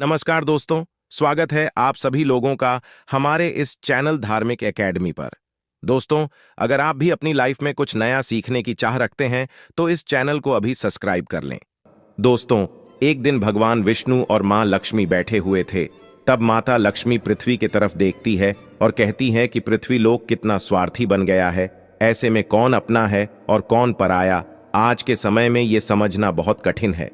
नमस्कार दोस्तों, स्वागत है आप सभी लोगों का हमारे इस चैनल धार्मिक एकेडमी पर। दोस्तों, अगर आप भी अपनी लाइफ में कुछ नया सीखने की चाह रखते हैं तो इस चैनल को अभी सब्सक्राइब कर लें। दोस्तों, एक दिन भगवान विष्णु और मां लक्ष्मी बैठे हुए थे। तब माता लक्ष्मी पृथ्वी की तरफ देखती है और कहती है कि पृथ्वी लोक कितना स्वार्थी बन गया है। ऐसे में कौन अपना है और कौन पराया, आज के समय में ये समझना बहुत कठिन है।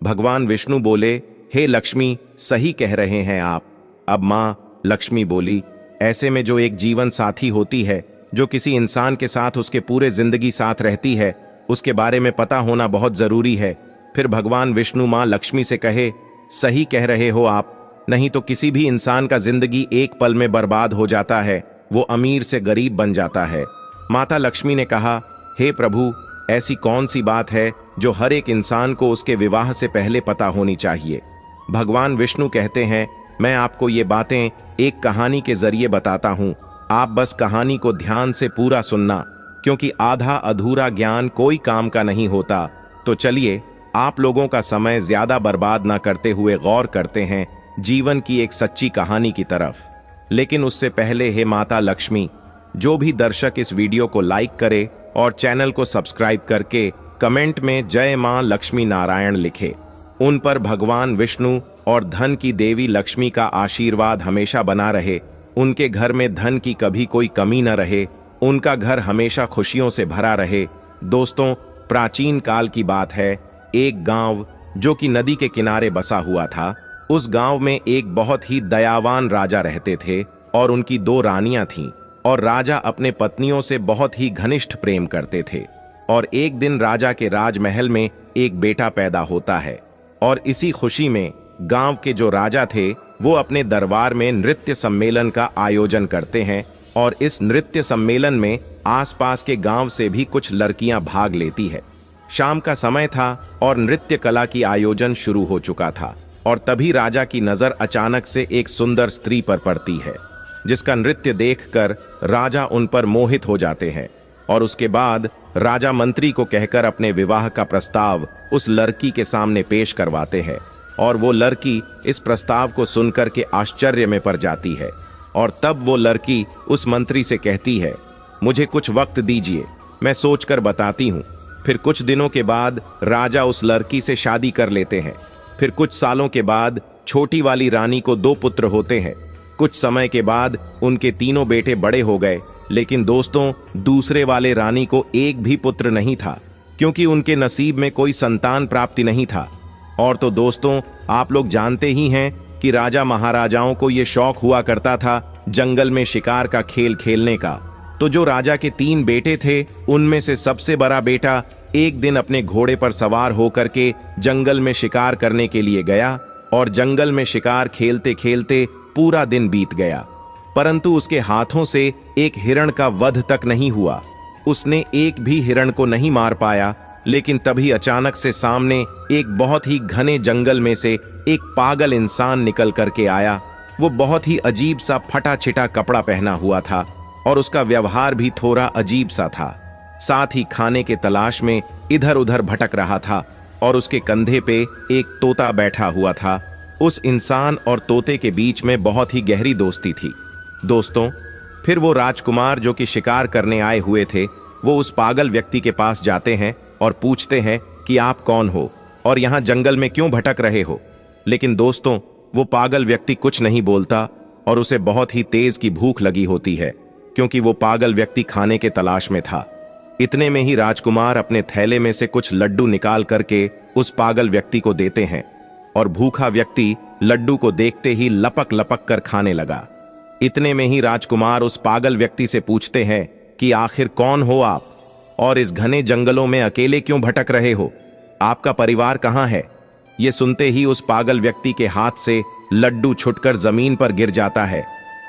भगवान विष्णु बोले, हे लक्ष्मी, सही कह रहे हैं आप। अब मां लक्ष्मी बोली, ऐसे में जो एक जीवन साथी होती है, जो किसी इंसान के साथ उसके पूरे जिंदगी साथ रहती है, उसके बारे में पता होना बहुत जरूरी है। फिर भगवान विष्णु मां लक्ष्मी से कहे, सही कह रहे हो आप, नहीं तो किसी भी इंसान का जिंदगी एक पल में बर्बाद हो जाता है, वो अमीर से गरीब बन जाता है। माता लक्ष्मी ने कहा, हे प्रभु, ऐसी कौन सी बात है जो हर एक इंसान को उसके विवाह से पहले पता होनी चाहिए। भगवान विष्णु कहते हैं, मैं आपको ये बातें एक कहानी के जरिए बताता हूँ, आप बस कहानी को ध्यान से पूरा सुनना, क्योंकि आधा अधूरा ज्ञान कोई काम का नहीं होता। तो चलिए, आप लोगों का समय ज्यादा बर्बाद ना करते हुए गौर करते हैं जीवन की एक सच्ची कहानी की तरफ। लेकिन उससे पहले, हे माता लक्ष्मी, जो भी दर्शक इस वीडियो को लाइक करे और चैनल को सब्सक्राइब करके कमेंट में जय मां लक्ष्मी नारायण लिखे, उन पर भगवान विष्णु और धन की देवी लक्ष्मी का आशीर्वाद हमेशा बना रहे। उनके घर में धन की कभी कोई कमी न रहे, उनका घर हमेशा खुशियों से भरा रहे। दोस्तों, प्राचीन काल की बात है, एक गांव जो कि नदी के किनारे बसा हुआ था। उस गांव में एक बहुत ही दयावान राजा रहते थे और उनकी 2 रानियां थीं, और राजा अपने पत्नियों से बहुत ही घनिष्ठ प्रेम करते थे। और एक दिन राजा के राजमहल में एक बेटा पैदा होता है, और इसी खुशी में गांव के जो राजा थे वो अपने दरबार में नृत्य सम्मेलन का आयोजन करते हैं। और इस नृत्य सम्मेलन में आसपास के गांव से भी कुछ लड़कियां भाग लेती है। शाम का समय था और नृत्य कला की आयोजन शुरू हो चुका था, और तभी राजा की नजर अचानक से एक सुंदर स्त्री पर पड़ती है, जिसका नृत्य देखकर राजा उन पर मोहित हो जाते हैं। और उसके बाद राजा मंत्री को कहकर अपने विवाह का प्रस्ताव उस लड़की के सामने पेश करवाते हैं, और वो लड़की इस प्रस्ताव को सुनकर के आश्चर्य में पड़ जाती है। और तब वो लड़की उस मंत्री से कहती है, मुझे कुछ वक्त दीजिए, मैं सोचकर बताती हूँ। फिर कुछ दिनों के बाद राजा उस लड़की से शादी कर लेते हैं। फिर कुछ सालों के बाद छोटी वाली रानी को 2 पुत्र होते हैं। कुछ समय के बाद उनके तीनों बेटे बड़े हो गए, लेकिन दोस्तों, दूसरे वाले रानी को एक भी पुत्र नहीं था, क्योंकि उनके नसीब में कोई संतान प्राप्ति नहीं था। और तो दोस्तों, आप लोग जानते ही हैं कि राजा महाराजाओं को ये शौक हुआ करता था जंगल में शिकार का खेल खेलने का। तो जो राजा के 3 बेटे थे, उनमें से सबसे बड़ा बेटा एक दिन अपने घोड़े पर सवार होकर के जंगल में शिकार करने के लिए गया, और जंगल में शिकार खेलते खेलते पूरा दिन बीत गया, परंतु उसके हाथों से एक हिरण का वध तक नहीं हुआ। उसने एक भी हिरण को नहीं मार पाया। लेकिन तभी अचानक से सामने एक बहुत ही घने जंगल में से एक पागल इंसान निकल करके आया। वो बहुत ही अजीब सा फटा छिटा कपड़ा पहना हुआ था, और उसका व्यवहार भी थोड़ा अजीब सा था। साथ ही खाने के तलाश में इधर उधर भटक रहा था, और उसके कंधे पे एक तोता बैठा हुआ था। उस इंसान और तोते के बीच में बहुत ही गहरी दोस्ती थी। दोस्तों, फिर वो राजकुमार जो कि शिकार करने आए हुए थे, वो उस पागल व्यक्ति के पास जाते हैं और पूछते हैं कि आप कौन हो और यहाँ जंगल में क्यों भटक रहे हो। लेकिन दोस्तों, वो पागल व्यक्ति कुछ नहीं बोलता, और उसे बहुत ही तेज की भूख लगी होती है, क्योंकि वो पागल व्यक्ति खाने के तलाश में था। इतने में ही राजकुमार अपने थैले में से कुछ लड्डू निकाल करके उस पागल व्यक्ति को देते हैं, और भूखा व्यक्ति लड्डू को देखते ही लपक लपक कर खाने लगा। इतने में ही राजकुमार उस पागल व्यक्ति से पूछते हैं कि आखिर कौन हो आप, और इस घने जंगलों में अकेले क्यों भटक रहे हो, आपका परिवार कहाँ है। ये सुनते ही उस पागल व्यक्ति के हाथ से लड्डू छुटकर जमीन पर गिर जाता है,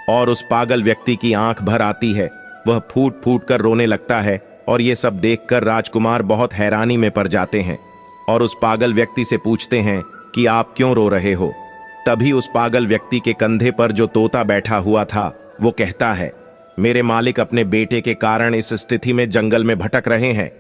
और उस पागल व्यक्ति की आंख भर आती है। वह फूट फूट कर रोने लगता है, और ये सब देखकर राजकुमार बहुत हैरानी में पड़ जाते हैं, और उस पागल व्यक्ति से पूछते हैं कि आप क्यों रो रहे हो। तभी उस पागल व्यक्ति के कंधे पर जो तोता बैठा हुआ था, वो कहता है, मेरे मालिक अपने बेटे के कारण इस स्थिति में जंगल में भटक रहे हैं।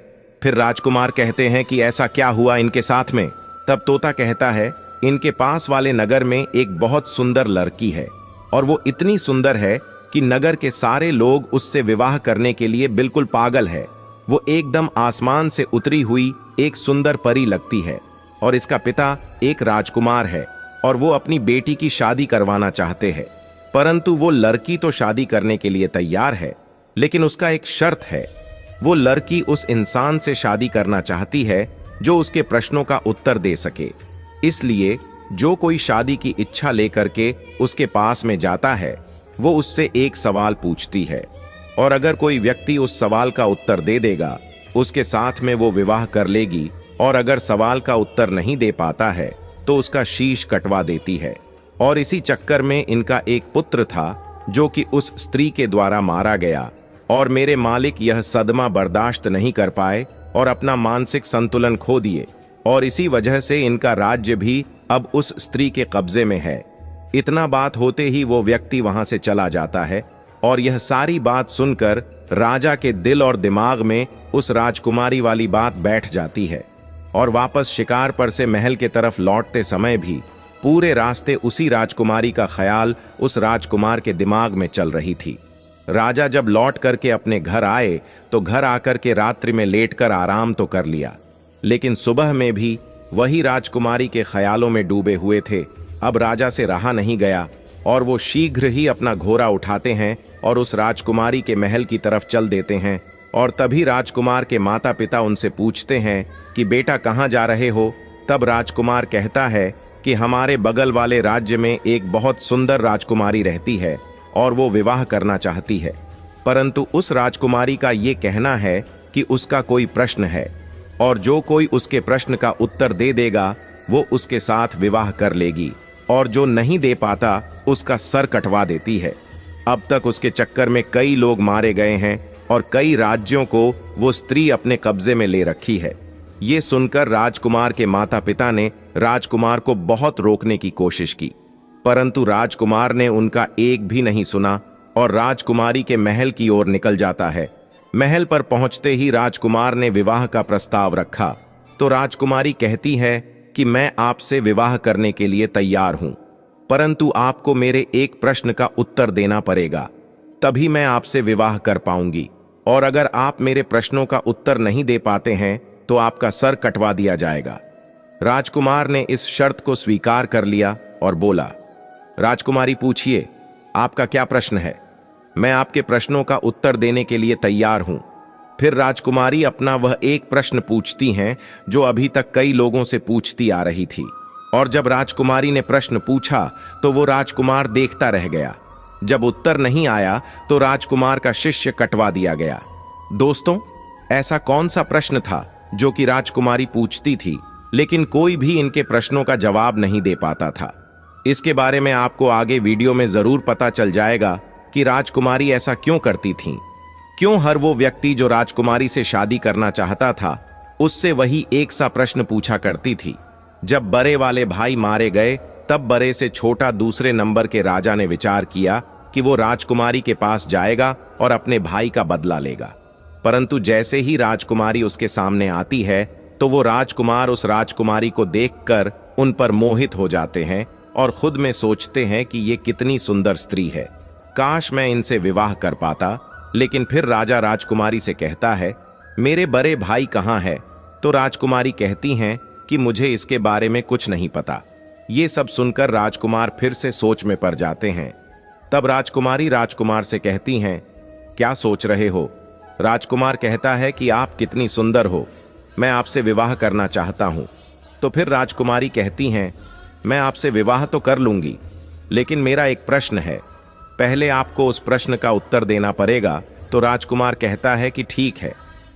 फिर राजकुमार कहते हैं कि ऐसा क्या हुआ इनके साथ में। तब तोता कहता है, इनके पास वाले नगर में एक बहुत सुंदर लड़की है और वो इतनी सुंदर है कि नगर के सारे लोग उससे विवाह करने के लिए बिल्कुल पागल है। वो एकदम आसमान से उतरी हुई एक सुंदर परी लगती है और इसका पिता एक राजकुमार है और वो अपनी बेटी की शादी करवाना चाहते हैं। परंतु वो लड़की तो शादी करने के लिए तैयार है, लेकिन उसका एक शर्त है। वो लड़की उस इंसान से शादी करना चाहती है जो उसके प्रश्नों का उत्तर दे सके। इसलिए जो कोई शादी की इच्छा लेकर के उसके पास में जाता है, वो उससे एक सवाल पूछती है और अगर कोई व्यक्ति उस सवाल का उत्तर दे देगा, उसके साथ में वो विवाह कर लेगी, और अगर सवाल का उत्तर नहीं दे पाता है तो उसका शीश कटवा देती है। और इसी चक्कर में इनका एक पुत्र था जो कि उस स्त्री के द्वारा मारा गया, और मेरे मालिक यह सदमा बर्दाश्त नहीं कर पाए और अपना मानसिक संतुलन खो दिए, और इसी वजह से इनका राज्य भी अब उस स्त्री के कब्जे में है। इतना बात होते ही वो व्यक्ति वहां से चला जाता है, और यह सारी बात सुनकर राजा के दिल और दिमाग में उस राजकुमारी वाली बात बैठ जाती है। और वापस शिकार पर से महल के तरफ लौटते समय भी पूरे रास्ते उसी राजकुमारी का ख्याल उस राजकुमार के दिमाग में चल रही थी। राजा जब लौट करके अपने घर आए तो घर आकर के रात्रि में लेटकर आराम तो कर लिया, लेकिन सुबह में भी वही राजकुमारी के ख्यालों में डूबे हुए थे। अब राजा से रहा नहीं गया और वो शीघ्र ही अपना घोड़ा उठाते हैं और उस राजकुमारी के महल की तरफ चल देते हैं। और तभी राजकुमार के माता पिता उनसे पूछते हैं कि बेटा कहाँ जा रहे हो। तब राजकुमार कहता है कि हमारे बगल वाले राज्य में एक बहुत सुंदर राजकुमारी रहती है और वो विवाह करना चाहती है, परंतु उस राजकुमारी का ये कहना है कि उसका कोई प्रश्न है और जो कोई उसके प्रश्न का उत्तर दे देगा वो उसके साथ विवाह कर लेगी, और जो नहीं दे पाता उसका सर कटवा देती है। अब तक उसके चक्कर में कई लोग मारे गए हैं और कई राज्यों को वो स्त्री अपने कब्जे में ले रखी है। ये सुनकर राजकुमार के माता पिता ने राजकुमार को बहुत रोकने की कोशिश की, परंतु राजकुमार ने उनका एक भी नहीं सुना और राजकुमारी के महल की ओर निकल जाता है। महल पर पहुंचते ही राजकुमार ने विवाह का प्रस्ताव रखा तो राजकुमारी कहती है कि मैं आपसे विवाह करने के लिए तैयार हूं, परंतु आपको मेरे एक प्रश्न का उत्तर देना पड़ेगा, तभी मैं आपसे विवाह कर पाऊंगी, और अगर आप मेरे प्रश्नों का उत्तर नहीं दे पाते हैं तो आपका सर कटवा दिया जाएगा। राजकुमार ने इस शर्त को स्वीकार कर लिया और बोला, राजकुमारी पूछिए, आपका क्या प्रश्न है? मैं आपके प्रश्नों का उत्तर देने के लिए तैयार हूं। फिर राजकुमारी अपना वह एक प्रश्न पूछती हैं जो अभी तक कई लोगों से पूछती आ रही थी, और जब राजकुमारी ने प्रश्न पूछा तो वो राजकुमार देखता रह गया। जब उत्तर नहीं आया तो राजकुमार का शिष्य कटवा दिया गया। दोस्तों, ऐसा कौन सा प्रश्न था जो कि राजकुमारी पूछती थी, लेकिन कोई भी इनके प्रश्नों का जवाब नहीं दे पाता था? इसके बारे में आपको आगे वीडियो में जरूर पता चल जाएगा कि राजकुमारी ऐसा क्यों करती थीं। क्यों हर वो व्यक्ति जो राजकुमारी से शादी करना चाहता था उससे वही एक सा प्रश्न पूछा करती थी। जब बड़े वाले भाई मारे गए तब बड़े से छोटा दूसरे नंबर के राजा ने विचार किया कि वो राजकुमारी के पास जाएगा और अपने भाई का बदला लेगा, परंतु जैसे ही राजकुमारी उसके सामने आती है तो वो राजकुमार उस राजकुमारी को देखकर उन पर मोहित हो जाते हैं और खुद में सोचते हैं कि ये कितनी सुंदर स्त्री है, काश मैं इनसे विवाह कर पाता। लेकिन फिर राजा राजकुमारी से कहता है, मेरे बड़े भाई कहाँ है? तो राजकुमारी कहती हैं कि मुझे इसके बारे में कुछ नहीं पता। ये सब सुनकर राजकुमार फिर से सोच में पड़ जाते हैं। तब राजकुमारी राजकुमार से कहती हैं, क्या सोच रहे हो? राजकुमार कहता है कि आप कितनी सुंदर हो, मैं आपसे विवाह करना चाहता हूं। तो फिर राजकुमारी कहती हैं, मैं आपसे विवाह तो कर लूंगी, लेकिन मेरा एक प्रश्न है, पहले आपको उस प्रश्न का उत्तर देना पड़ेगा। तो राजकुमार कहता है कि ठीक है,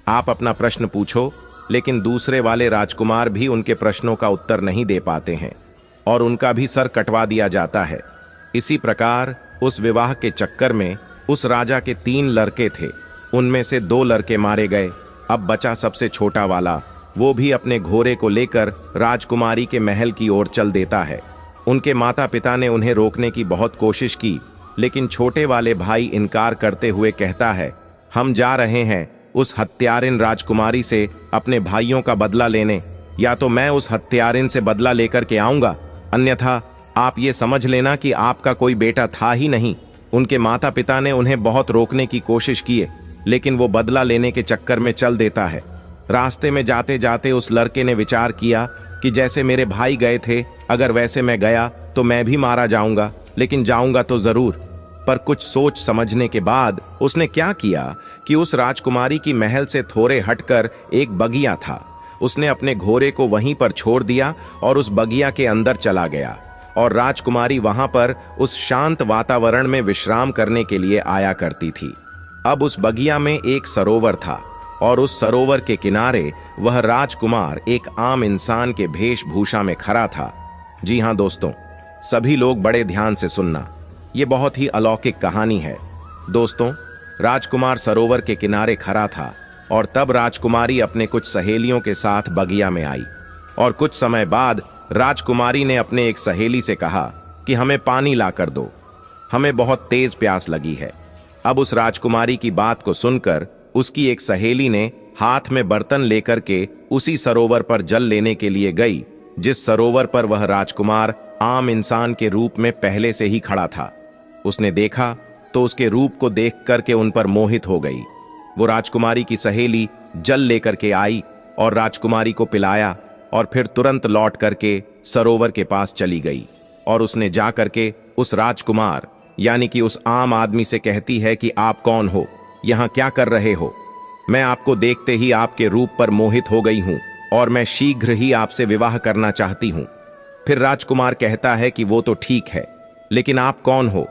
आप अपना प्रश्न पूछो। लेकिन दूसरे वाले राजकुमार भी उनके प्रश्नों का उत्तर नहीं दे पाते हैं और उनका भी सर कटवा दिया जाता है। इसी प्रकार उस विवाह के चक्कर में उस राजा के 3 लड़के थे, उनमें से 2 लड़के मारे गए। अब बचा सबसे छोटा वाला, वो भी अपने घोड़े को लेकर राजकुमारी के महल की ओर चल देता है। उनके माता पिता ने उन्हें रोकने की बहुत कोशिश की, लेकिन छोटे वाले भाई इनकार करते हुए कहता है, हम जा रहे हैं उस हत्यारिन राजकुमारी से अपने भाइयों का बदला लेने, या तो मैं उस हत्यारिन से बदला लेकर के आऊंगा अन्यथा आप ये समझ लेना कि आपका कोई बेटा था ही नहीं। उनके माता पिता ने उन्हें बहुत रोकने की कोशिश की, लेकिन वो बदला लेने के चक्कर में चल देता है। रास्ते में जाते जाते उस लड़के ने विचार किया कि जैसे मेरे भाई गए थे, अगर वैसे मैं गया तो मैं भी मारा जाऊंगा, लेकिन जाऊंगा तो जरूर। पर कुछ सोच समझने के बाद उसने क्या किया कि उस राजकुमारी की महल से थोड़े हटकर एक बगिया था। उसने अपने घोड़े को वहीं पर छोड़ दिया और उस बगिया के अंदर चला गया, और राजकुमारी वहां पर उस शांत वातावरण में विश्राम करने के लिए आया करती थी। अब उस बगिया में एक सरोवर था, और उस सरोवर के किनारे वह राजकुमार एक आम इंसान के वेशभूषा में खड़ा था। जी हाँ दोस्तों, सभी लोग बड़े ध्यान से सुनना, ये बहुत ही अलौकिक कहानी है। दोस्तों, राजकुमार सरोवर के किनारे खड़ा था, और तब राजकुमारी अपने कुछ सहेलियों के साथ बगिया में आई। और कुछ समय बाद राजकुमारी ने अपने एक सहेली से कहा कि हमें पानी लाकर दो, हमें बहुत तेज प्यास लगी है। अब उस राजकुमारी की बात को सुनकर उसकी एक सहेली ने हाथ में बर्तन लेकर के उसी सरोवर पर जल लेने के लिए गई, जिस सरोवर पर वह राजकुमार आम इंसान के रूप में पहले से ही खड़ा था। उसने देखा तो उसके रूप को देख करके उन पर मोहित हो गई। वो राजकुमारी की सहेली जल लेकर के आई और राजकुमारी को पिलाया, और फिर तुरंत लौट करके सरोवर के पास चली गई, और उसने जा करके उस राजकुमार यानी कि उस आम आदमी से कहती है कि आप कौन हो, यहाँ क्या कर रहे हो? मैं आपको देखते ही आपके रूप पर मोहित हो गई हूँ, और मैं शीघ्र ही आपसे विवाह करना चाहती हूँ। फिर राजकुमार कहता है कि वो तो ठीक है, लेकिन आप कौन हो?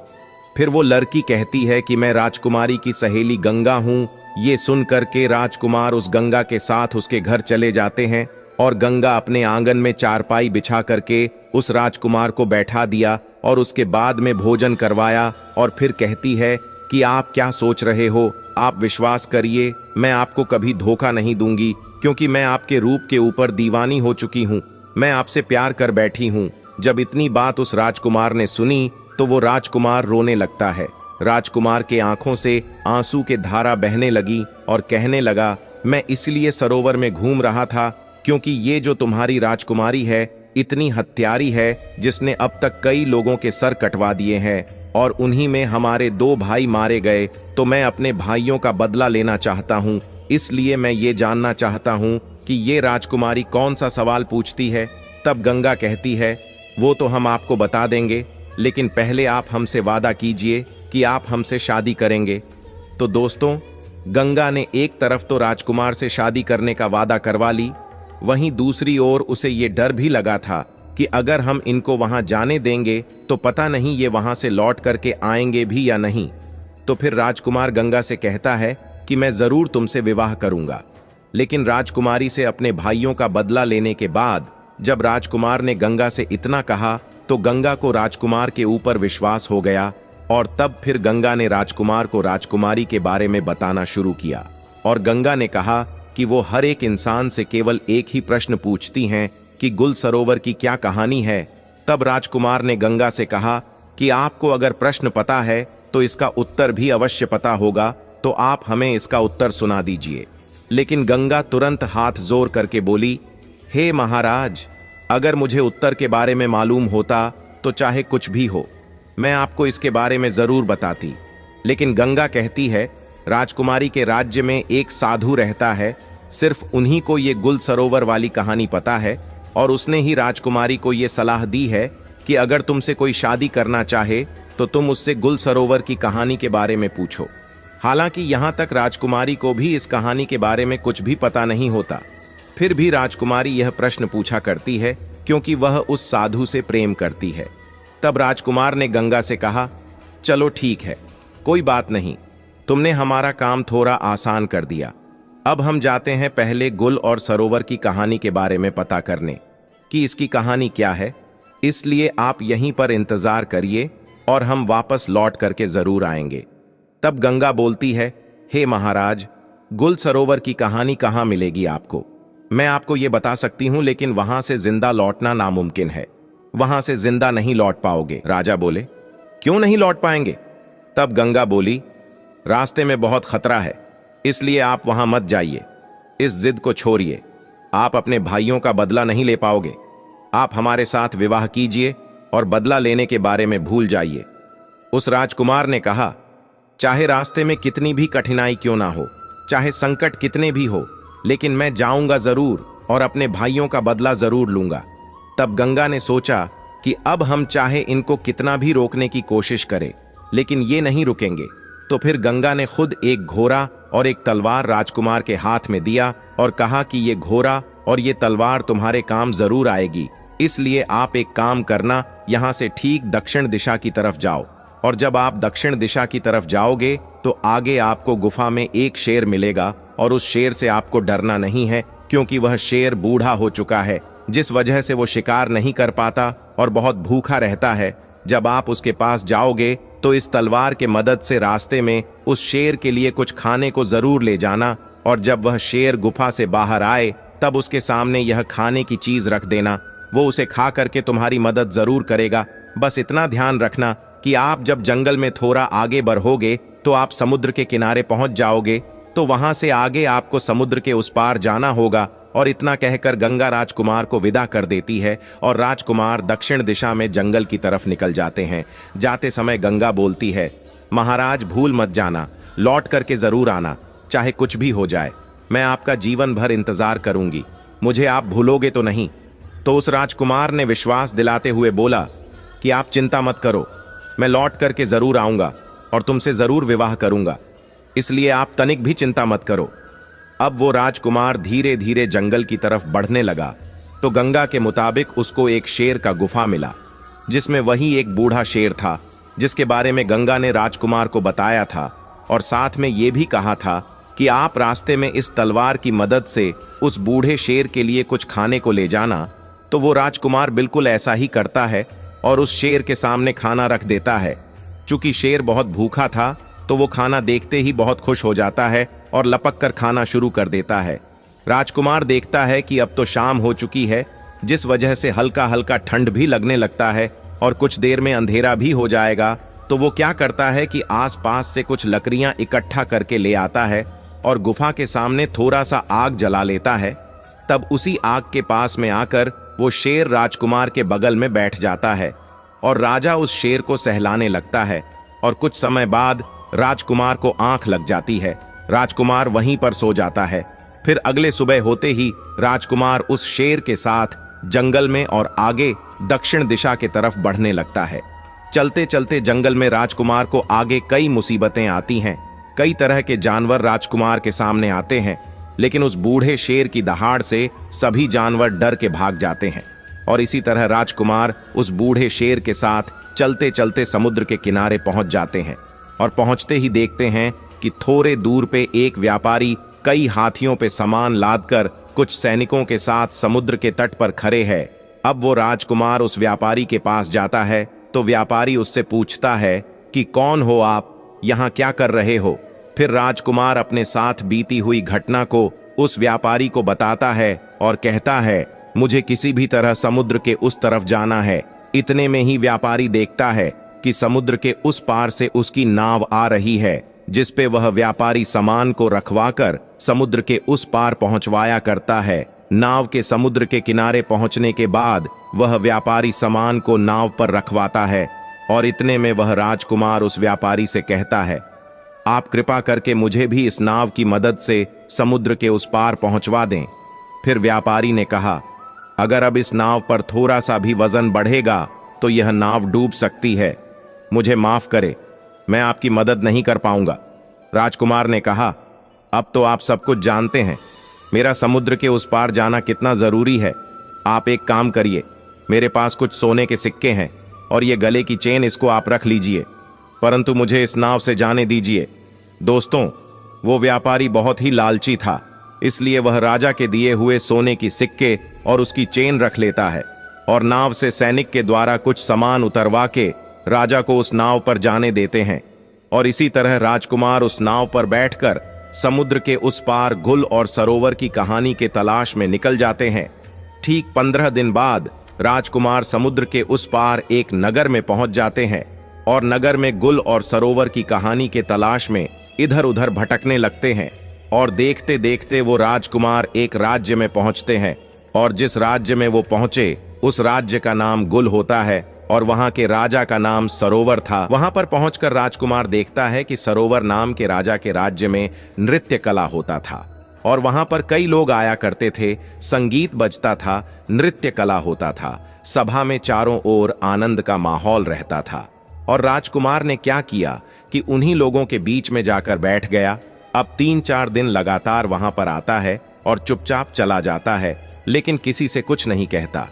फिर वो लड़की कहती है कि मैं राजकुमारी की सहेली गंगा हूँ। ये सुन करके राजकुमार उस गंगा के साथ उसके घर चले जाते हैं, और गंगा अपने आंगन में चारपाई बिछा करके उस राजकुमार को बैठा दिया और उसके बाद में भोजन करवाया, और फिर कहती है कि आप क्या सोच रहे हो? आप विश्वास करिए, मैं आपको कभी धोखा नहीं दूंगी, क्योंकि मैं आपके रूप के ऊपर दीवानी हो चुकी हूँ। मैं आपसे प्यार कर बैठी हूँ। जब इतनी बात उस राजकुमार ने सुनी तो वो राजकुमार रोने लगता है। राजकुमार के आंखों से आंसू के धारा बहने लगी और कहने लगा, मैं इसलिए सरोवर में घूम रहा था क्योंकि ये जो तुम्हारी राजकुमारी है इतनी हत्यारी है, जिसने अब तक कई लोगों के सर कटवा दिए हैं, और उन्हीं में हमारे 2 भाई मारे गए। तो मैं अपने भाइयों का बदला लेना चाहता हूँ, इसलिए मैं ये जानना चाहता हूँ कि ये राजकुमारी कौन सा सवाल पूछती है। तब गंगा कहती है, वो तो हम आपको बता देंगे, लेकिन पहले आप हमसे वादा कीजिए कि आप हमसे शादी करेंगे। तो दोस्तों, गंगा ने एक तरफ तो राजकुमार से शादी करने का वादा करवा ली, वहीं दूसरी ओर उसे ये डर भी लगा था कि अगर हम इनको वहां जाने देंगे तो पता नहीं ये वहां से लौट करके आएंगे भी या नहीं। तो फिर राजकुमार गंगा से कहता है कि मैं जरूर तुमसे विवाह करूंगा। लेकिन राजकुमारी से अपने भाइयों का बदला लेने के बाद जब राजकुमार ने गंगा से इतना कहा तो गंगा को राजकुमार के ऊपर विश्वास हो गया, और तब फिर गंगा ने राजकुमार को राजकुमारी के बारे में बताना शुरू किया। और गंगा ने कहा कि वो हर एक इंसान से केवल एक ही प्रश्न पूछती हैं कि गुल सरोवर की क्या कहानी है। तब राजकुमार ने गंगा से कहा कि आपको अगर प्रश्न पता है तो इसका उत्तर भी अवश्य पता होगा, तो आप हमें इसका उत्तर सुना दीजिए। लेकिन गंगा तुरंत हाथ जोर करके बोली, हे महाराज, अगर मुझे उत्तर के बारे में मालूम होता तो चाहे कुछ भी हो, मैं आपको इसके बारे में जरूर बताती। लेकिन गंगा कहती है, राजकुमारी के राज्य में एक साधु रहता है, सिर्फ उन्हीं को ये गुल सरोवर वाली कहानी पता है, और उसने ही राजकुमारी को ये सलाह दी है कि अगर तुमसे कोई शादी करना चाहे तो तुम उससे गुल सरोवर की कहानी के बारे में पूछो। हालांकि यहां तक राजकुमारी को भी इस कहानी के बारे में कुछ भी पता नहीं होता, फिर भी राजकुमारी यह प्रश्न पूछा करती है क्योंकि वह उस साधु से प्रेम करती है। तब राजकुमार ने गंगा से कहा, चलो ठीक है, कोई बात नहीं, तुमने हमारा काम थोड़ा आसान कर दिया। अब हम जाते हैं पहले गुल और सरोवर की कहानी के बारे में पता करने कि इसकी कहानी क्या है। इसलिए आप यहीं पर इंतजार करिए और हम वापस लौट करके जरूर आएंगे। तब गंगा बोलती है, हे महाराज, गुल सरोवर की कहानी कहाँ मिलेगी आपको? मैं आपको ये बता सकती हूँ, लेकिन वहां से जिंदा लौटना नामुमकिन है। वहां से जिंदा नहीं लौट पाओगे। राजा बोले, क्यों नहीं लौट पाएंगे? तब गंगा बोली, रास्ते में बहुत खतरा है, इसलिए आप वहां मत जाइए। इस जिद को छोड़िए, आप अपने भाइयों का बदला नहीं ले पाओगे। आप हमारे साथ विवाह कीजिए और बदला लेने के बारे में भूल जाइए। उस राजकुमार ने कहा, चाहे रास्ते में कितनी भी कठिनाई क्यों ना हो, चाहे संकट कितने भी हो, लेकिन मैं जाऊंगा जरूर और अपने भाइयों का बदला जरूर लूंगा। तब गंगा ने सोचा कि अब हम चाहे इनको कितना भी रोकने की कोशिश करें, लेकिन ये नहीं रुकेंगे। तो फिर गंगा ने खुद एक घोड़ा और एक तलवार राजकुमार के हाथ में दिया और कहा कि ये घोड़ा और ये तलवार तुम्हारे काम जरूर आएगी, इसलिए आप एक काम करना, यहाँ से ठीक दक्षिण दिशा की तरफ जाओ, और जब आप दक्षिण दिशा की तरफ जाओगे तो आगे आपको गुफा में एक शेर मिलेगा, और उस शेर से आपको डरना नहीं है, क्योंकि वह शेर बूढ़ा हो चुका है, जिस वजह से वो शिकार नहीं कर पाता और बहुत भूखा रहता है। जब आप उसके पास जाओगे तो इस तलवार के मदद से रास्ते में उस शेर के लिए कुछ खाने को जरूर ले जाना, और जब वह शेर गुफा से बाहर आए तब उसके सामने यह खाने की चीज रख देना। वो उसे खा करके तुम्हारी मदद जरूर करेगा। बस इतना ध्यान रखना कि आप जब जंगल में थोड़ा आगे बढ़ोगे तो आप समुद्र के किनारे पहुंच जाओगे, तो वहां से आगे आपको समुद्र के उस पार जाना होगा। और इतना कहकर गंगा राजकुमार को विदा कर देती है और राजकुमार दक्षिण दिशा में जंगल की तरफ निकल जाते हैं। जाते समय गंगा बोलती है, महाराज भूल मत जाना, लौट करके जरूर आना, चाहे कुछ भी हो जाए, मैं आपका जीवन भर इंतजार करूंगी, मुझे आप भूलोगे तो नहीं। तो उस राजकुमार ने विश्वास दिलाते हुए बोला कि आप चिंता मत करो, मैं लौट करके जरूर आऊंगा और तुमसे जरूर विवाह करूंगा, इसलिए आप तनिक भी चिंता मत करो। अब वो राजकुमार धीरे धीरे जंगल की तरफ बढ़ने लगा तो गंगा के मुताबिक उसको एक शेर का गुफा मिला, जिसमें वही एक बूढ़ा शेर था जिसके बारे में गंगा ने राजकुमार को बताया था, और साथ में ये भी कहा था कि आप रास्ते में इस तलवार की मदद से उस बूढ़े शेर के लिए कुछ खाने को ले जाना। तो वो राजकुमार बिल्कुल ऐसा ही करता है और उस शेर के सामने खाना रख देता है। चूंकि शेर बहुत भूखा था तो वो खाना देखते ही बहुत खुश हो जाता है और लपक कर खाना शुरू कर देता है। राजकुमार देखता है कि अब तो शाम हो चुकी है, जिस वजह से हल्का हल्का ठंड भी लगने लगता है और कुछ देर में अंधेरा भी हो जाएगा। तो वो क्या करता है कि आसपास से कुछ लकड़ियां इकट्ठा करके ले आता है और गुफा के सामने थोड़ा सा आग जला लेता है। तब उसी आग के पास में आकर वो शेर राजकुमार के बगल में बैठ जाता है और राजा उस शेर को सहलाने लगता है, और कुछ समय बाद राजकुमार को आंख लग जाती है। राजकुमार वहीं पर सो जाता है। फिर अगले सुबह होते ही राजकुमार उस शेर के साथ जंगल में और आगे दक्षिण दिशा की तरफ बढ़ने लगता है। चलते चलते जंगल में राजकुमार को आगे कई मुसीबतें आती हैं। कई तरह के जानवर राजकुमार के सामने आते हैं, लेकिन उस बूढ़े शेर की दहाड़ से सभी जानवर डर के भाग जाते हैं। और इसी तरह राजकुमार उस बूढ़े शेर के साथ चलते चलते समुद्र के किनारे पहुंच जाते हैं, और पहुंचते ही देखते हैं कि थोड़े दूर पे एक व्यापारी कई हाथियों पे सामान लादकर कुछ सैनिकों के साथ समुद्र के तट पर खड़े हैं। अब वो राजकुमार उस व्यापारी के पास जाता है तो व्यापारी उससे पूछता है कि कौन हो आप, यहाँ क्या कर रहे हो। फिर राजकुमार अपने साथ बीती हुई घटना को उस व्यापारी को बताता है और कहता है, मुझे किसी भी तरह समुद्र के उस तरफ जाना है। इतने में ही व्यापारी देखता है कि समुद्र के उस पार से उसकी नाव आ रही है, जिस पे वह व्यापारी सामान को रखवाकर समुद्र के उस पार पहुंचवाया करता है। नाव के समुद्र के किनारे पहुंचने के बाद वह व्यापारी सामान को नाव पर रखवाता है, और इतने में वह राजकुमार उस व्यापारी से कहता है, आप कृपा करके मुझे भी इस नाव की मदद से समुद्र के उस पार पहुंचवा दें। फिर व्यापारी ने कहा, अगर अब इस नाव पर थोड़ा सा भी वजन बढ़ेगा तो यह नाव डूब सकती है, मुझे माफ करे, मैं आपकी मदद नहीं कर पाऊंगा। राजकुमार ने कहा, अब तो आप सब कुछ जानते हैं, मेरा समुद्र के उस पार जाना कितना जरूरी है। आप एक काम करिए, मेरे पास कुछ सोने के सिक्के हैं और ये गले की चेन, इसको आप रख लीजिए, परंतु मुझे इस नाव से जाने दीजिए। दोस्तों, वो व्यापारी बहुत ही लालची था, इसलिए वह राजा के दिए हुए सोने की सिक्के और उसकी चेन रख लेता है और नाव से सैनिक के द्वारा कुछ सामान उतरवा के राजा को उस नाव पर जाने देते हैं। और इसी तरह राजकुमार उस नाव पर बैठकर समुद्र के उस पार गुल और सरोवर की कहानी के तलाश में निकल जाते हैं। ठीक 15 दिन बाद राजकुमार समुद्र के उस पार एक नगर में पहुंच जाते हैं और नगर में गुल और सरोवर की कहानी के तलाश में इधर उधर भटकने लगते हैं। और देखते देखते वो राजकुमार एक राज्य में पहुंचते हैं, और जिस राज्य में वो पहुंचे उस राज्य का नाम गुल होता है और वहां के राजा का नाम सरोवर था। वहां पर पहुंचकर राजकुमार देखता है कि सरोवर नाम के राजा के राज्य में नृत्य कला होता था और वहां पर कई लोग आया करते थे, संगीत बजता था, नृत्य कला होता था। सभा में चारों ओर आनंद का माहौल रहता था और राजकुमार ने क्या किया कि उन्हीं लोगों के बीच में जाकर बैठ गया। अब 3-4 दिन लगातार वहां पर आता है और चुपचाप चला जाता है, लेकिन किसी से कुछ नहीं कहता।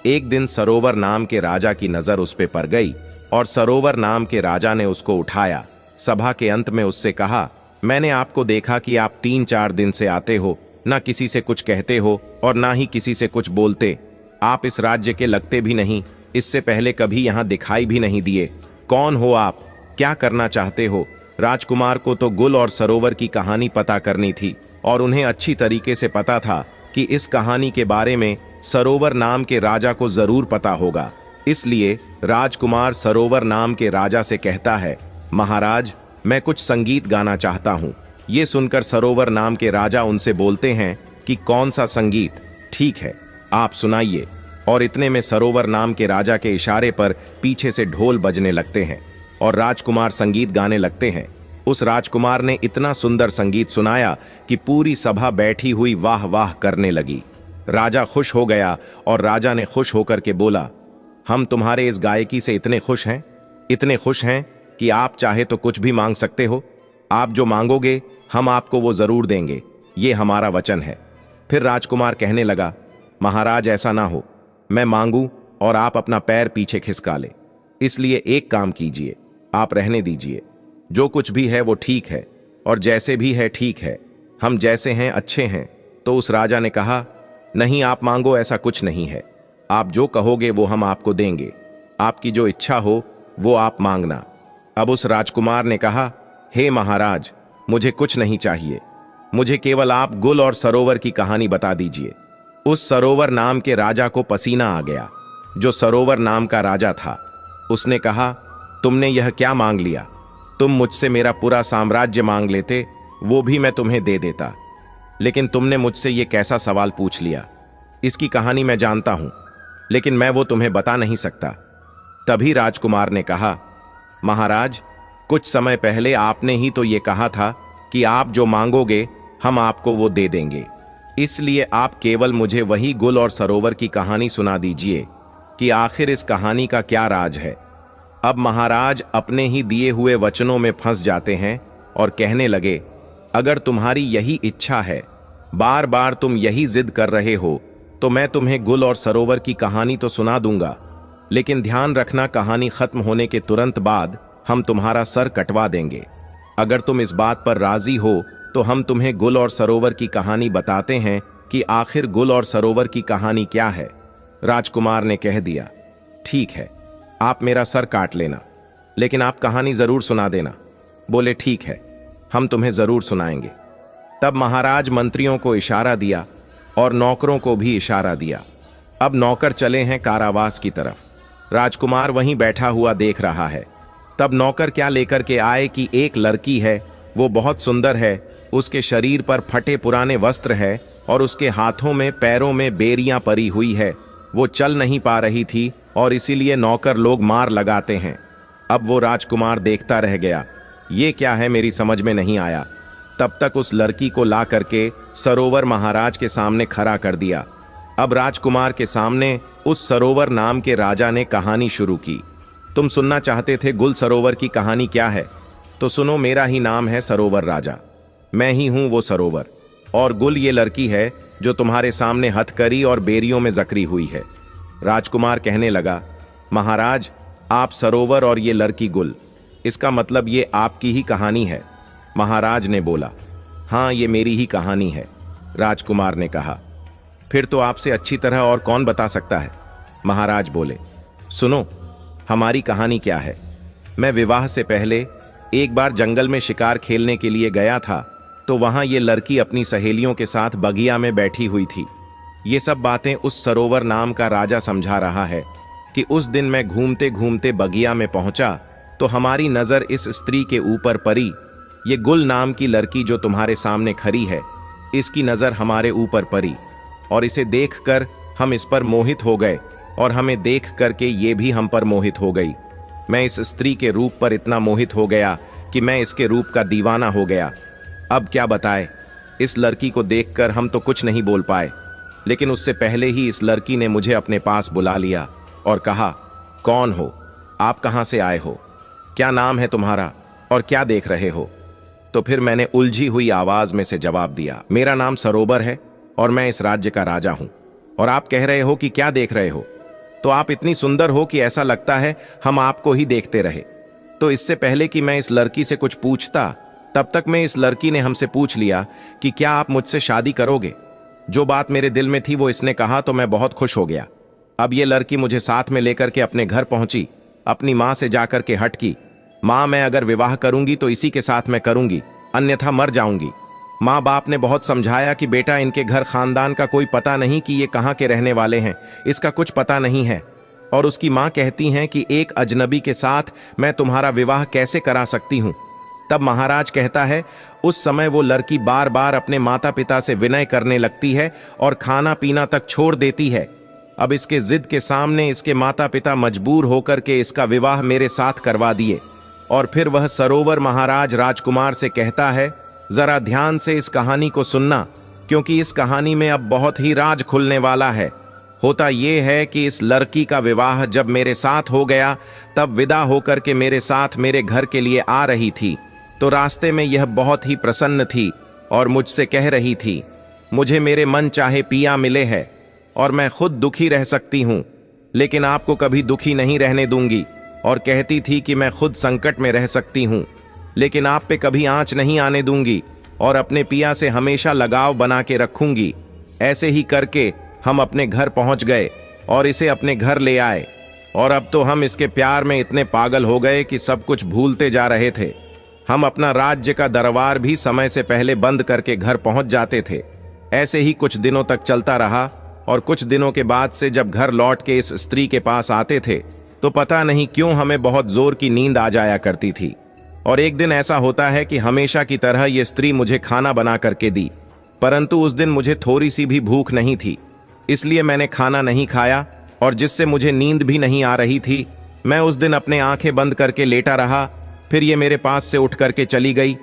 एक दिन सरोवर नाम के राजा की नजर उस पे पड़ गई और सरोवर नाम के राजा ने उसको उठाया। सभा के अंत में उससे कहा, मैंने आपको देखा कि आप 3-4 दिन से आते हो, ना किसी से कुछ कहते हो और ना ही किसी से कुछ बोलते। आप इस राज्य के लगते भी नहीं, इससे पहले कभी यहां दिखाई भी नहीं दिए। कौन हो आप? क्या करना चाहते हो? राजकुमार को तो गुल और सरोवर की कहानी पता करनी थी और उन्हें अच्छी तरीके से पता था कि इस कहानी के बारे में सरोवर नाम के राजा को जरूर पता होगा। इसलिए राजकुमार सरोवर नाम के राजा से कहता है, महाराज, मैं कुछ संगीत गाना चाहता हूं। ये सुनकर सरोवर नाम के राजा उनसे बोलते हैं कि कौन सा संगीत? ठीक है, आप सुनाइए। और इतने में सरोवर नाम के राजा के इशारे पर पीछे से ढोल बजने लगते हैं और राजकुमार संगीत गाने लगते हैं। उस राजकुमार ने इतना सुंदर संगीत सुनाया कि पूरी सभा बैठी हुई वाह वाह करने लगी। राजा खुश हो गया और राजा ने खुश होकर के बोला, हम तुम्हारे इस गायकी से इतने खुश हैं कि आप चाहे तो कुछ भी मांग सकते हो। आप जो मांगोगे हम आपको वो जरूर देंगे, ये हमारा वचन है। फिर राजकुमार कहने लगा, महाराज, ऐसा ना हो, मैं मांगू और आप अपना पैर पीछे खिसका ले। इसलिए एक काम कीजिए, आप रहने दीजिए। जो कुछ भी है वो ठीक है और जैसे भी है ठीक है, हम जैसे हैं अच्छे हैं। तो उस राजा ने कहा, नहीं, आप मांगो, ऐसा कुछ नहीं है। आप जो कहोगे वो हम आपको देंगे। आपकी जो इच्छा हो वो आप मांगना। अब उस राजकुमार ने कहा, हे महाराज, मुझे कुछ नहीं चाहिए, मुझे केवल आप गुल और सरोवर की कहानी बता दीजिए। उस सरोवर नाम के राजा को पसीना आ गया, जो सरोवर नाम का राजा था। उसने कहा, तुमने यह क्या मांग लिया? तुम मुझसे मेरा पूरा साम्राज्य मांग लेते, वो भी मैं तुम्हें दे देता, लेकिन तुमने मुझसे ये कैसा सवाल पूछ लिया? इसकी कहानी मैं जानता हूं, लेकिन मैं वो तुम्हें बता नहीं सकता। तभी राजकुमार ने कहा, महाराज, कुछ समय पहले आपने ही तो ये कहा था कि आप जो मांगोगे हम आपको वो दे देंगे। इसलिए आप केवल मुझे वही गुल और सरोवर की कहानी सुना दीजिए कि आखिर इस कहानी का क्या राज है। अब महाराज अपने ही दिए हुए वचनों में फंस जाते हैं और कहने लगे, अगर तुम्हारी यही इच्छा है, बार बार तुम यही जिद कर रहे हो, तो मैं तुम्हें गुल और सरोवर की कहानी तो सुना दूंगा, लेकिन ध्यान रखना, कहानी खत्म होने के तुरंत बाद हम तुम्हारा सर कटवा देंगे। अगर तुम इस बात पर राजी हो तो हम तुम्हें गुल और सरोवर की कहानी बताते हैं कि आखिर गुल और सरोवर की कहानी क्या है। राजकुमार ने कह दिया, ठीक है, आप मेरा सर काट लेना, लेकिन आप कहानी जरूर सुना देना। बोले, ठीक है, हम तुम्हें जरूर सुनाएंगे। तब महाराज मंत्रियों को इशारा दिया और नौकरों को भी इशारा दिया। अब नौकर चले हैं कारावास की तरफ। राजकुमार वहीं बैठा हुआ देख रहा है। तब नौकर क्या लेकर के आए कि एक लड़की है, वो बहुत सुंदर है, उसके शरीर पर फटे पुराने वस्त्र है और उसके हाथों में पैरों में बेरियां पड़ी हुई है। वो चल नहीं पा रही थी और इसीलिए नौकर लोग मार लगाते हैं। अब वो राजकुमार देखता रह गया, ये क्या है, मेरी समझ में नहीं आया। तब तक उस लड़की को ला करके सरोवर महाराज के सामने खड़ा कर दिया। अब राजकुमार के सामने उस सरोवर नाम के राजा ने कहानी शुरू की। तुम सुनना चाहते थे गुल सरोवर की कहानी क्या है? तो सुनो, मेरा ही नाम है सरोवर राजा, मैं ही हूं वो सरोवर, और गुल ये लड़की है जो तुम्हारे सामने हथकरी और बेरियों में जकरी हुई है। राजकुमार कहने लगा, महाराज, आप सरोवर और ये लड़की गुल, इसका मतलब ये आपकी ही कहानी है। महाराज ने बोला, हाँ, ये मेरी ही कहानी है। राजकुमार ने कहा, फिर तो आपसे अच्छी तरह और कौन बता सकता है? महाराज बोले, सुनो, हमारी कहानी क्या है। मैं विवाह से पहले एक बार जंगल में शिकार खेलने के लिए गया था, तो वहां ये लड़की अपनी सहेलियों के साथ बगिया में बैठी हुई थी। ये सब बातें उस सरोवर नाम का राजा समझा रहा है कि उस दिन मैं घूमते घूमते बगिया में पहुंचा तो हमारी नजर इस स्त्री के ऊपर पड़ी। ये गुल नाम की लड़की जो तुम्हारे सामने खड़ी है, इसकी नजर हमारे ऊपर पड़ी और इसे देखकर हम इस पर मोहित हो गए और हमें देख करके ये भी हम पर मोहित हो गई। मैं इस स्त्री के रूप पर इतना मोहित हो गया कि मैं इसके रूप का दीवाना हो गया। अब क्या बताए, इस लड़की को देखकर हम तो कुछ नहीं बोल पाए, लेकिन उससे पहले ही इस लड़की ने मुझे अपने पास बुला लिया और कहा, कौन हो आप, कहाँ से आए हो, क्या नाम है तुम्हारा और क्या देख रहे हो। तो फिर मैंने उलझी हुई आवाज में से जवाब दिया, मेरा नाम सरोवर है और मैं इस राज्य का राजा हूं। और आप कह रहे हो कि क्या देख रहे हो, तो आप इतनी सुंदर हो कि ऐसा लगता है हम आपको ही देखते रहे। तो इससे पहले कि मैं इस लड़की से कुछ पूछता, तब तक में इस लड़की ने हमसे पूछ लिया कि क्या आप मुझसे शादी करोगे। जो बात मेरे दिल में थी वो इसने कहा तो मैं बहुत खुश हो गया। अब ये लड़की मुझे साथ में लेकर के अपने घर पहुंची, अपनी माँ से जाकर के हट की, माँ मैं अगर विवाह करूंगी तो इसी के साथ मैं करूंगी, अन्यथा मर जाऊंगी। माँ बाप ने बहुत समझाया कि बेटा इनके घर खानदान का कोई पता नहीं कि ये कहाँ के रहने वाले हैं, इसका कुछ पता नहीं है। और उसकी माँ कहती हैं कि एक अजनबी के साथ मैं तुम्हारा विवाह कैसे करा सकती हूँ। तब महाराज कहता है, उस समय वो लड़की बार बार अपने माता पिता से विनय करने लगती है और खाना पीना तक छोड़ देती है। अब इसके जिद के सामने इसके माता पिता मजबूर होकर के इसका विवाह मेरे साथ करवा दिए। और फिर वह सरोवर महाराज राजकुमार से कहता है, जरा ध्यान से इस कहानी को सुनना, क्योंकि इस कहानी में अब बहुत ही राज खुलने वाला है। होता यह है कि इस लड़की का विवाह जब मेरे साथ हो गया, तब विदा होकर के मेरे साथ मेरे घर के लिए आ रही थी, तो रास्ते में यह बहुत ही प्रसन्न थी और मुझसे कह रही थी, मुझे मेरे मन चाहे पिया मिले है और मैं खुद दुखी रह सकती हूँ, लेकिन आपको कभी दुखी नहीं रहने दूंगी। और कहती थी कि मैं खुद संकट में रह सकती हूँ, लेकिन आप पे कभी आंच नहीं आने दूंगी और अपने पिया से हमेशा लगाव बना के रखूंगी। ऐसे ही करके हम अपने घर पहुंच गए और इसे अपने घर ले आए। और अब तो हम इसके प्यार में इतने पागल हो गए कि सब कुछ भूलते जा रहे थे। हम अपना राज्य का दरबार भी समय से पहले बंद करके घर पहुंच जाते थे। ऐसे ही कुछ दिनों तक चलता रहा और कुछ दिनों के बाद से जब घर लौट के इस स्त्री के पास आते थे तो पता नहीं क्यों हमें बहुत जोर की नींद आ जाया करती थी। और एक दिन ऐसा होता है कि हमेशा की तरह ये स्त्री मुझे खाना बना करके दी, परंतु उस दिन मुझे थोड़ी सी भी भूख नहीं थी, इसलिए मैंने खाना नहीं खाया और जिससे मुझे नींद भी नहीं आ रही थी। मैं उस दिन अपने आंखें बंद करके लेटा रहा। फिर ये मेरे पास से उठ करके चली गई।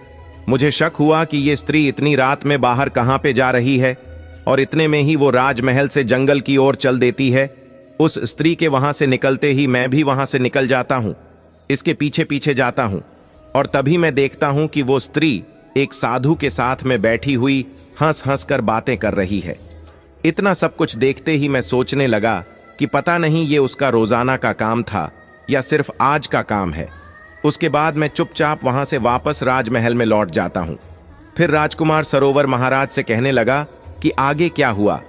मुझे शक हुआ कि ये स्त्री इतनी रात में बाहर कहाँ पे जा रही है, और इतने में ही वो राजमहल से जंगल की ओर चल देती है। उस स्त्री के वहां से निकलते ही मैं भी वहां से निकल जाता हूं, इसके पीछे पीछे जाता हूं, और तभी मैं देखता हूं कि वो स्त्री एक साधु के साथ में बैठी हुई हंस हंस कर बातें कर रही है। इतना सब कुछ देखते ही मैं सोचने लगा कि पता नहीं ये उसका रोजाना का काम था या सिर्फ आज का काम है। उसके बाद मैं चुपचाप वहां से वापस राजमहल में लौट जाता हूं। फिर राजकुमार सरोवर महाराज से कहने लगा कि आगे क्या हुआ।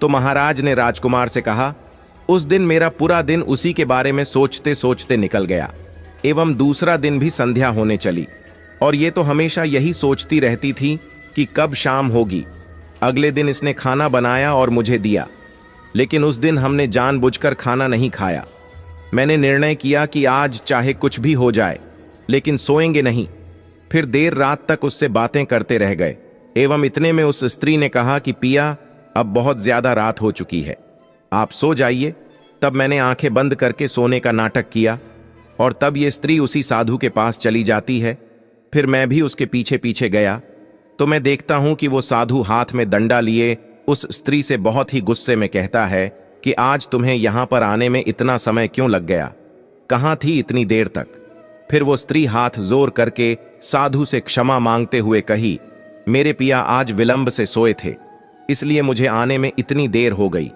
तो महाराज ने राजकुमार से कहा, उस दिन मेरा पूरा दिन उसी के बारे में सोचते सोचते निकल गया, एवं दूसरा दिन भी संध्या होने चली, और ये तो हमेशा यही सोचती रहती थी कि कब शाम होगी। अगले दिन इसने खाना बनाया और मुझे दिया, लेकिन उस दिन हमने जानबूझकर खाना नहीं खाया। मैंने निर्णय किया कि आज चाहे कुछ भी हो जाए, लेकिन सोएंगे नहीं। फिर देर रात तक उससे बातें करते रह गए, एवं इतने में उस स्त्री ने कहा कि पिया, अब बहुत ज्यादा रात हो चुकी है, आप सो जाइए। तब मैंने आंखें बंद करके सोने का नाटक किया, और तब ये स्त्री उसी साधु के पास चली जाती है। फिर मैं भी उसके पीछे पीछे गया, तो मैं देखता हूं कि वो साधु हाथ में डंडा लिए उस स्त्री से बहुत ही गुस्से में कहता है कि आज तुम्हें यहां पर आने में इतना समय क्यों लग गया, कहां थी इतनी देर तक। फिर वो स्त्री हाथ जोर करके साधु से क्षमा मांगते हुए कही, मेरे पिया आज विलंब से सोए थे, इसलिए मुझे आने में इतनी देर हो गई।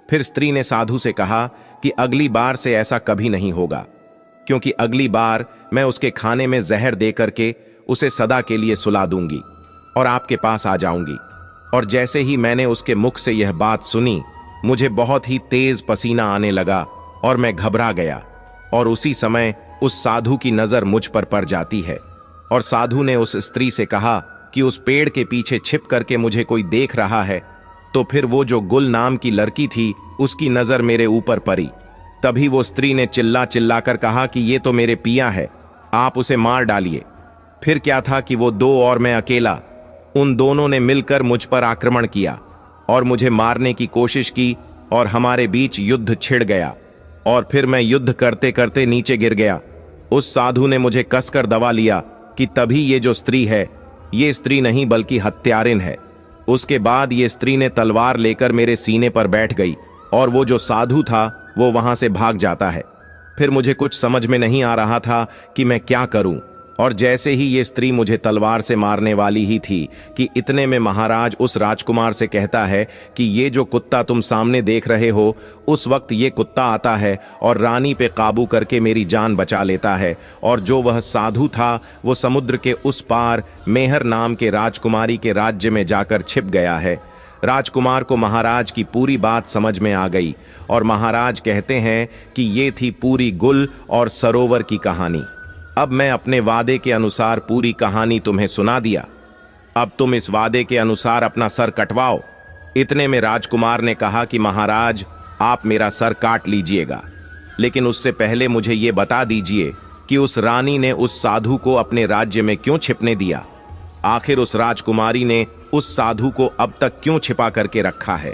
फिर स्त्री ने साधु से कहा कि अगली बार से ऐसा कभी नहीं होगा, क्योंकि अगली बार मैं उसके खाने में जहर दे करके उसे सदा के लिए सुला दूंगी और आपके पास आ जाऊंगी। और जैसे ही मैंने उसके मुख से यह बात सुनी, मुझे बहुत ही तेज पसीना आने लगा और मैं घबरा गया। और उसी समय उस साधु की नजर मुझ पर पड़ जाती है, और साधु ने उस स्त्री से कहा कि उस पेड़ के पीछे छिप करके मुझे कोई देख रहा है। तो फिर वो जो गुल नाम की लड़की थी, उसकी नजर मेरे ऊपर पड़ी। तभी वो स्त्री ने चिल्ला चिल्ला कर कहा कि ये तो मेरे पिया है, आप उसे मार डालिए। फिर क्या था कि वो दो और मैं अकेला, उन दोनों ने मिलकर मुझ पर आक्रमण किया और मुझे मारने की कोशिश की, और हमारे बीच युद्ध छिड़ गया और फिर मैं युद्ध करते करते नीचे गिर गया। उस साधु ने मुझे कसकर दबा लिया कि तभी ये जो स्त्री है, ये स्त्री नहीं बल्कि हत्यारिन है। उसके बाद ये स्त्री ने तलवार लेकर मेरे सीने पर बैठ गई और वो जो साधु था वो वहां से भाग जाता है। फिर मुझे कुछ समझ में नहीं आ रहा था कि मैं क्या करूं, और जैसे ही ये स्त्री मुझे तलवार से मारने वाली ही थी कि इतने में महाराज उस राजकुमार से कहता है कि ये जो कुत्ता तुम सामने देख रहे हो, उस वक्त ये कुत्ता आता है और रानी पे काबू करके मेरी जान बचा लेता है। और जो वह साधु था वो समुद्र के उस पार मेहर नाम के राजकुमारी के राज्य में जाकर छिप गया है। राजकुमार को महाराज की पूरी बात समझ में आ गई और महाराज कहते हैं कि ये थी पूरी गुल और सरोवर की कहानी। अब मैं अपने वादे के अनुसार पूरी कहानी तुम्हें सुना दिया। अब तुम इस वादे के अनुसार अपना सर कटवाओ। इतने में राजकुमार ने कहा कि महाराज, आप मेरा सर काट लीजिएगा, लेकिन उससे पहले मुझे ये बता दीजिए कि उस रानी ने उस साधु को अपने राज्य में क्यों छिपने दिया। आखिर उस राजकुमारी ने उस साधु को अब तक क्यों छिपा करके रखा है।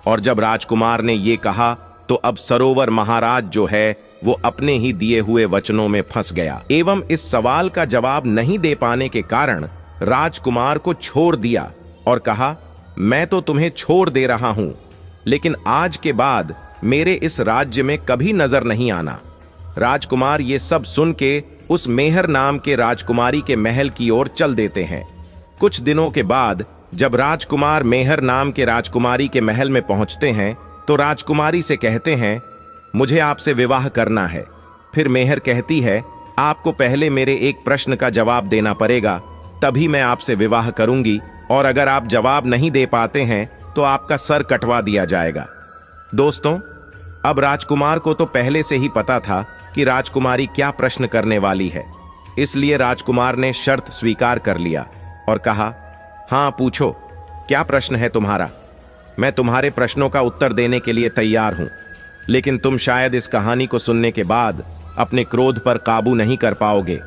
और जब राजकुमार ने ये कहा तो अब सरोवर महाराज जो है वो अपने ही दिए हुए वचनों में फंस गया एवं इस सवाल का जवाब नहीं दे पाने के कारण राजकुमार को छोड़ दिया और कहा, मैं तो तुम्हें छोड़ दे रहा हूं, लेकिन आज के बाद मेरे इस राज्य में कभी नजर नहीं आना। राजकुमार ये सब सुन के उस मेहर नाम के राजकुमारी के महल की ओर चल देते हैं। कुछ दिनों के बाद जब राजकुमार मेहर नाम के राजकुमारी के महल में पहुंचते हैं तो राजकुमारी से कहते हैं, मुझे आपसे विवाह करना है। फिर मेहर कहती है, आपको पहले मेरे एक प्रश्न का जवाब देना पड़ेगा, तभी मैं आपसे विवाह करूंगी, और अगर आप जवाब नहीं दे पाते हैं तो आपका सर कटवा दिया जाएगा। दोस्तों, अब राजकुमार को तो पहले से ही पता था कि राजकुमारी क्या प्रश्न करने वाली है, इसलिए राजकुमार ने शर्त स्वीकार कर लिया और कहा, हाँ पूछो, क्या प्रश्न है तुम्हारा। मैं तुम्हारे प्रश्नों का उत्तर देने के लिए तैयार हूं, लेकिन तुम शायद इस कहानी को सुनने के बाद अपने क्रोध पर काबू नहीं कर पाओगे।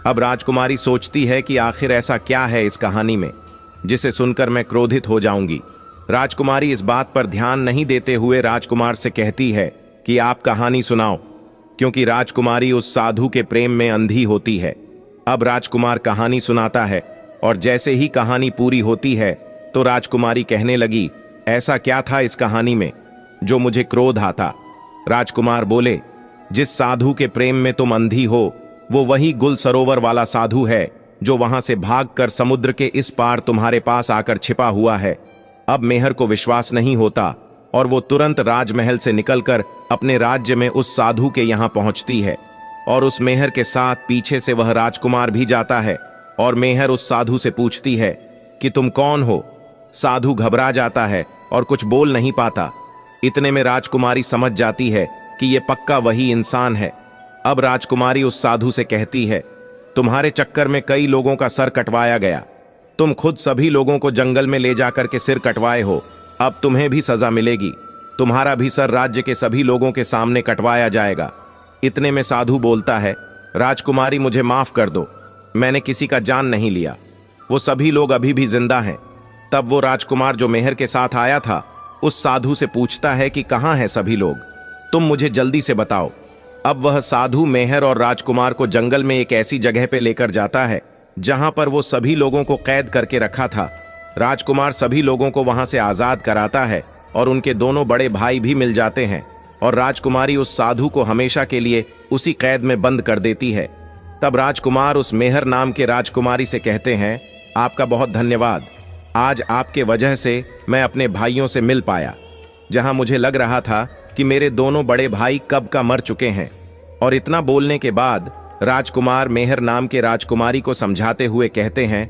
अब राजकुमारी सोचती है कि आखिर ऐसा क्या है इस कहानी में जिसे सुनकर मैं क्रोधित हो जाऊंगी। राजकुमारी इस बात पर ध्यान नहीं देते हुए राजकुमार से कहती है कि आप कहानी सुनाओ, क्योंकि राजकुमारी उस साधु के प्रेम में अंधी होती है। अब राजकुमार कहानी सुनाता है और जैसे ही कहानी पूरी होती है तो राजकुमारी कहने लगी, ऐसा क्या था इस कहानी में जो मुझे क्रोध आता। राजकुमार बोले, जिस साधु के प्रेम में तुम अंधी हो वो वही गुल सरोवर वाला साधु है जो वहां से भागकर समुद्र के इस पार तुम्हारे पास आकर छिपा हुआ है। अब मेहर को विश्वास नहीं होता और वो तुरंत राजमहल से निकलकर अपने राज्य में उस साधु के यहां पहुंचती है और उस मेहर के साथ पीछे से वह राजकुमार भी जाता है और मेहर उस साधु से पूछती है कि तुम कौन हो। साधु घबरा जाता है और कुछ बोल नहीं पाता। इतने में राजकुमारी समझ जाती है कि ये पक्का वही इंसान है। अब राजकुमारी उस साधु से कहती है, तुम्हारे चक्कर में कई लोगों का सर कटवाया गया, तुम खुद सभी लोगों को जंगल में ले जाकर के सिर कटवाए हो, अब तुम्हें भी सजा मिलेगी, तुम्हारा भी सर राज्य के सभी लोगों के सामने कटवाया जाएगा। इतने में साधु बोलता है, राजकुमारी मुझे माफ कर दो, मैंने किसी का जान नहीं लिया, वो सभी लोग अभी भी जिंदा हैं। तब वो राजकुमार जो मेहर के साथ आया था उस साधु से पूछता है कि कहाँ हैं सभी लोग, तुम मुझे जल्दी से बताओ। अब वह साधु मेहर और राजकुमार को जंगल में एक ऐसी जगह पे लेकर जाता है जहां पर वो सभी लोगों को कैद करके रखा था। राजकुमार सभी लोगों को वहां से आजाद कराता है और उनके दोनों बड़े भाई भी मिल जाते हैं और राजकुमारी उस साधु को हमेशा के लिए उसी कैद में बंद कर देती है। तब राजकुमार उस मेहर नाम के राजकुमारी से कहते हैं, आपका बहुत धन्यवाद, आज आपके वजह से मैं अपने भाइयों से मिल पाया, जहां मुझे लग रहा था कि मेरे दोनों बड़े भाई कब का मर चुके हैं। और इतना बोलने के बाद राजकुमार मेहर नाम के राजकुमारी को समझाते हुए कहते हैं,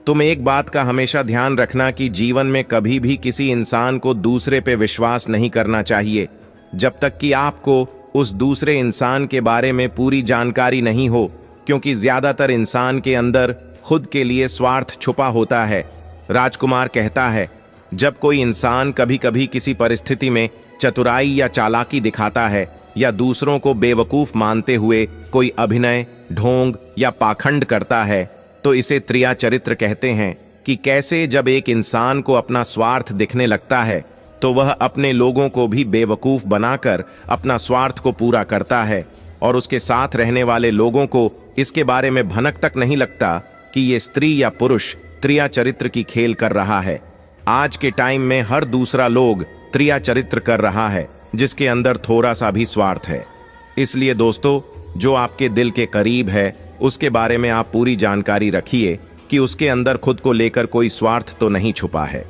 तुम एक बात का हमेशा ध्यान रखना कि जीवन में कभी भी किसी इंसान को दूसरे पे विश्वास नहीं करना चाहिए जब तक कि आपको उस दूसरे इंसान के बारे में पूरी जानकारी नहीं हो, क्योंकि ज्यादातर इंसान के अंदर खुद के लिए स्वार्थ छुपा होता है। राजकुमार कहता है, जब कोई इंसान कभी कभी किसी परिस्थिति में चतुराई या चालाकी दिखाता है या दूसरों को बेवकूफ मानते हुए कोई अभिनय, ढोंग या पाखंड करता है तो इसे त्रिया चरित्र कहते हैं, कि कैसे जब एक इंसान को अपना स्वार्थ दिखने लगता है तो वह अपने लोगों को भी बेवकूफ बनाकर अपना स्वार्थ को पूरा करता है और उसके साथ रहने वाले लोगों को इसके बारे में भनक तक नहीं लगता कि ये स्त्री या पुरुष त्रिया चरित्र की खेल कर रहा है। आज के टाइम में हर दूसरा लोग त्रिया चरित्र कर रहा है जिसके अंदर थोड़ा सा भी स्वार्थ है। इसलिए दोस्तों, जो आपके दिल के करीब है उसके बारे में आप पूरी जानकारी रखिए कि उसके अंदर खुद को लेकर कोई स्वार्थ तो नहीं छुपा है,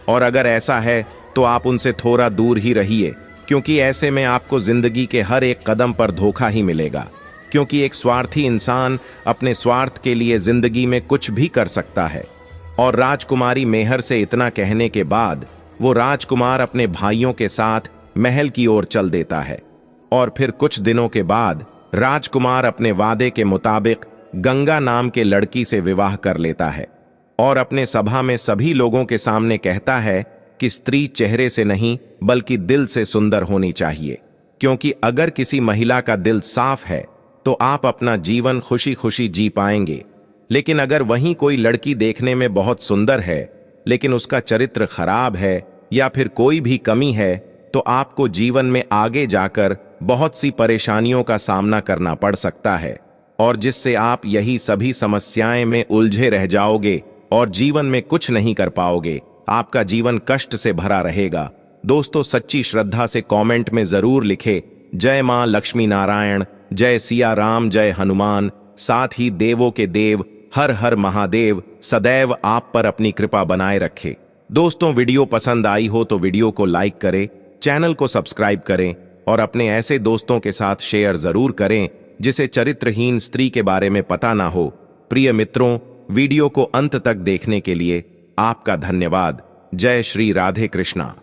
और अगर ऐसा है तो आप उनसे थोड़ा दूर ही रहिए, क्योंकि ऐसे में आपको जिंदगी के हर एक कदम पर धोखा ही मिलेगा। क्योंकि एक स्वार्थी इंसान अपने स्वार्थ के लिए जिंदगी में कुछ भी कर सकता है। और राजकुमारी मेहर से इतना कहने के बाद वो राजकुमार अपने भाइयों के साथ महल की ओर चल देता है। और फिर कुछ दिनों के बाद राजकुमार अपने वादे के मुताबिक गंगा नाम के लड़की से विवाह कर लेता है और अपने सभा में सभी लोगों के सामने कहता है कि स्त्री चेहरे से नहीं बल्कि दिल से सुंदर होनी चाहिए, क्योंकि अगर किसी महिला का दिल साफ है तो आप अपना जीवन खुशी खुशी जी पाएंगे। लेकिन अगर वहीं कोई लड़की देखने में बहुत सुंदर है लेकिन उसका चरित्र खराब है या फिर कोई भी कमी है, तो आपको जीवन में आगे जाकर बहुत सी परेशानियों का सामना करना पड़ सकता है, और जिससे आप यही सभी समस्याएं में उलझे रह जाओगे और जीवन में कुछ नहीं कर पाओगे। आपका जीवन कष्ट से भरा रहेगा। दोस्तों, सच्ची श्रद्धा से कमेंट में जरूर लिखे जय मां लक्ष्मी नारायण, जय सिया राम, जय हनुमान। साथ ही देवों के देव हर हर महादेव सदैव आप पर अपनी कृपा बनाए रखे। दोस्तों, वीडियो पसंद आई हो तो वीडियो को लाइक करें, चैनल को सब्सक्राइब करें और अपने ऐसे दोस्तों के साथ शेयर जरूर करें जिसे चरित्रहीन स्त्री के बारे में पता ना हो। प्रिय मित्रों, वीडियो को अंत तक देखने के लिए आपका धन्यवाद। जय श्री राधे कृष्णा।